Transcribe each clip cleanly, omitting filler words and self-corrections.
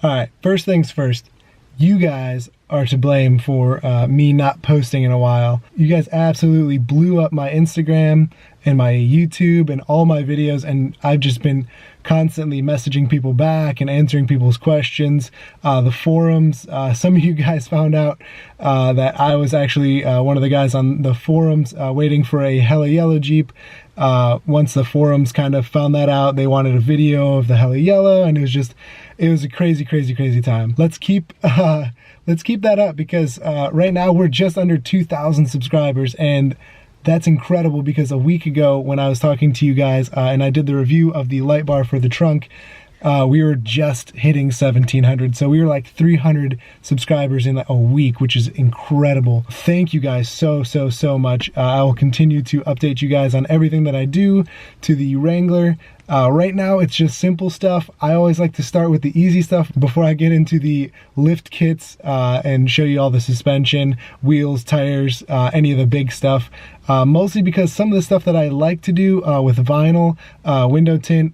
All right, first things first, you guys are to blame for me not posting in a while. You guys absolutely blew up my Instagram and my YouTube and all my videos, and I've just been constantly messaging people back and answering people's questions. The forums, some of you guys found out that I was actually one of the guys on the forums waiting for a hella yellow Jeep. Once the forums kind of found that out, they wanted a video of the hella yellow, and it was a crazy time. Let's keep that up, because right now we're just under 2,000 subscribers, and that's incredible, because a week ago when I was talking to you guys and I did the review of the light bar for the trunk, we were just hitting 1,700. So we were like 300 subscribers in a week, which is incredible. Thank you guys so much. I will continue to update you guys on everything that I do to the Wrangler. Right now it's just simple stuff. I always like to start with the easy stuff before I get into the lift kits and show you all the suspension, wheels, tires, any of the big stuff. Mostly because some of the stuff that I like to do with vinyl, window tint,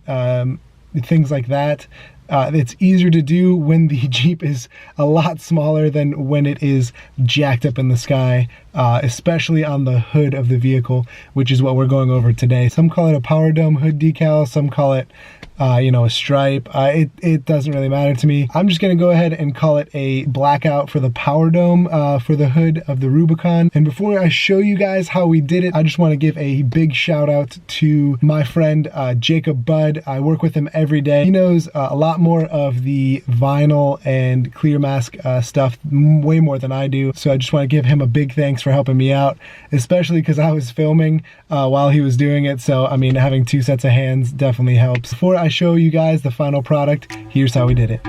things like that, it's easier to do when the Jeep is a lot smaller than when it is jacked up in the sky, especially on the hood of the vehicle, which is what we're going over today. Some call it a power dome hood decal, some call it you know, a stripe. It doesn't really matter to me. I'm just gonna go ahead and call it a blackout for the power dome for the hood of the Rubicon. And before I show you guys how we did it, I just want to give a big shout out to my friend Jacob Budd. I work with him every day. He knows a lot more of the vinyl and clear mask stuff, way more than I do. So I just want to give him a big thanks for helping me out, especially because I was filming while he was doing it. So I mean, having two sets of hands definitely helps. Before I show you guys the final product, here's how we did it.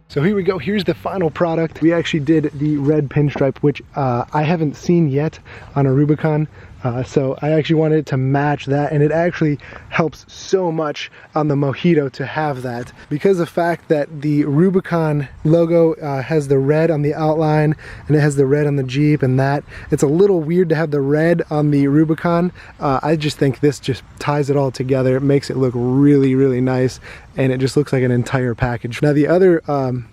So here we go, here's the final product. We actually did the red pinstripe, which I haven't seen yet on a Rubicon. So I actually wanted to match that, and it actually helps so much on the MOJITO to have that, because of the fact that the Rubicon logo has the red on the outline and it has the red on the Jeep, and that it's a little weird to have the red on the Rubicon. I just think this just ties it all together. It makes it look really nice, and it just looks like an entire package. Now the other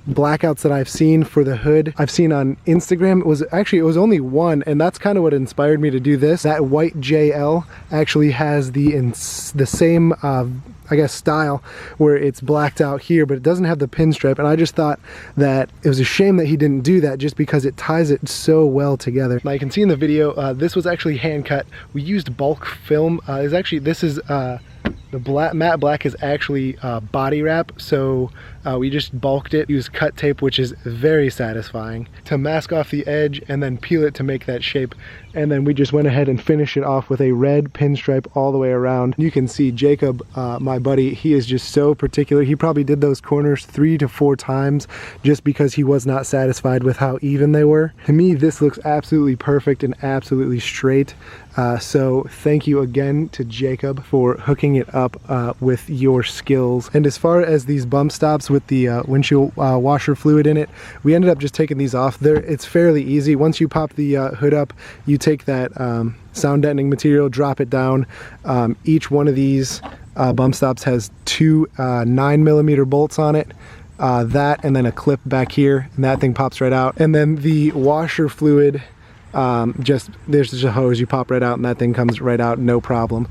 blackouts that I've seen for the hood, I've seen on Instagram, it was only one, and that's kind of what inspired me to do this. That white JL actually has the same I guess style, where it's blacked out here, but it doesn't have the pinstripe, and I just thought that it was a shame that he didn't do that, just because it ties it so well together. Now you can see in the video, this was actually hand cut. We used bulk film. This is the matte black is actually body wrap, so we just bulked it, used cut tape, which is very satisfying, to mask off the edge and then peel it to make that shape. And then we just went ahead and finished it off with a red pinstripe all the way around. You can see Jacob, my buddy, he is just so particular. He probably did those corners 3 to 4 times just because he was not satisfied with how even they were. To me, this looks absolutely perfect and absolutely straight. So thank you again to Jacob for hooking it up with your skills. And as far as these bump stops with the windshield washer fluid in it, we ended up just taking these off. It's fairly easy. Once you pop the hood up, you take that sound deadening material, drop it down. Each one of these bump stops has 2 9mm bolts on it. That, and then a clip back here, and that thing pops right out. And then the washer fluid, there's just a hose, you pop right out and that thing comes right out, no problem.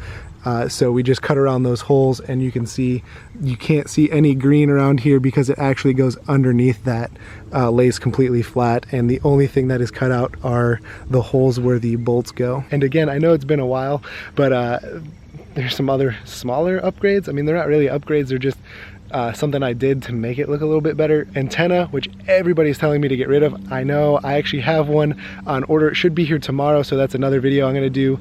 So we just cut around those holes, and you can see, you can't see any green around here because it actually goes underneath that, lays completely flat, and the only thing that is cut out are the holes where the bolts go. And again, I know it's been a while, but there's some other smaller upgrades. I mean, they're not really upgrades, they're just something I did to make it look a little bit better. Antenna, which everybody's telling me to get rid of. I know, I actually have one on order. It should be here tomorrow, so that's another video I'm gonna do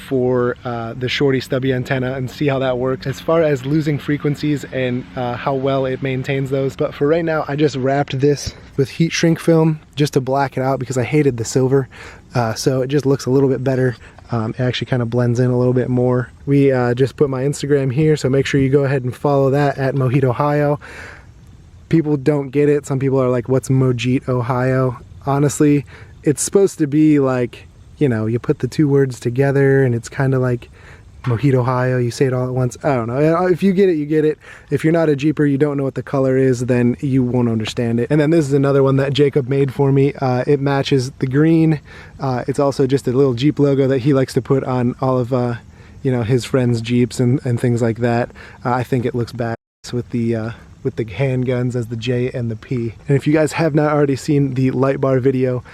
for the shorty stubby antenna and see how that works as far as losing frequencies and how well it maintains those. But for right now, I just wrapped this with heat shrink film just to black it out because I hated the silver. So it just looks a little bit better. It actually kind of blends in a little bit more. We just put my Instagram here, so make sure you go ahead and follow that at MOJITO Ohio. People don't get it. Some people are like, what's MOJITO Ohio? Honestly, it's supposed to be like, you know, you put the two words together and it's kind of like MOJITO Ohio, you say it all at once. I don't know. If you get it, you get it. If you're not a Jeeper, you don't know what the color is, then you won't understand it. And then this is another one that Jacob made for me. It matches the green. It's also just a little Jeep logo that he likes to put on all of you know, his friends' Jeeps and things like that. I think it looks bad with the handguns as the J and the P. And if you guys have not already seen the light bar video,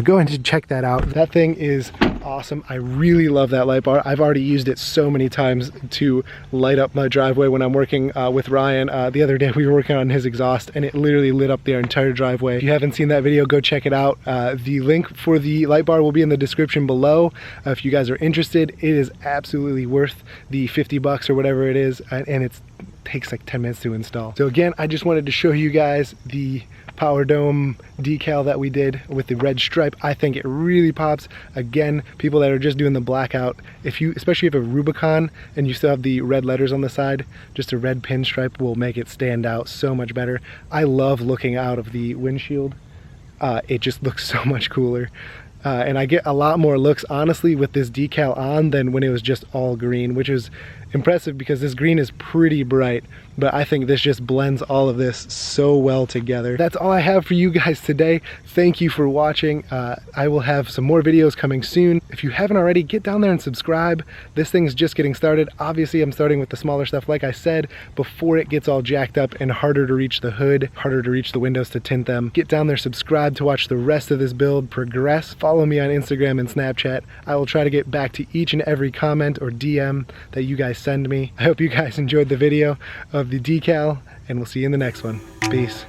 go ahead and check that out. That thing is awesome. I really love that light bar. I've already used it so many times to light up my driveway when I'm working with Ryan. The other day we were working on his exhaust and it literally lit up their entire driveway. If you haven't seen that video, go check it out. The link for the light bar will be in the description below. If you guys are interested, it is absolutely worth the 50 bucks or whatever it is, and it takes like 10 minutes to install. So again, I just wanted to show you guys the Power Dome decal that we did with the red stripe. I think it really pops. Again, people that are just doing the blackout, if you, especially if you have a Rubicon and you still have the red letters on the side, just a red pinstripe will make it stand out so much better. I love looking out of the windshield. It just looks so much cooler. And I get a lot more looks, honestly, with this decal on than when it was just all green, which is impressive because this green is pretty bright, but I think this just blends all of this so well together. That's all I have for you guys today. Thank you for watching. I will have some more videos coming soon. If you haven't already, get down there and subscribe. This thing's just getting started. Obviously, I'm starting with the smaller stuff, like I said, before it gets all jacked up and harder to reach the hood, harder to reach the windows to tint them. Get down there, subscribe to watch the rest of this build progress. Follow me on Instagram and Snapchat. I will try to get back to each and every comment or DM that you guys send me. I hope you guys enjoyed the video of the decal, and we'll see you in the next one. Peace.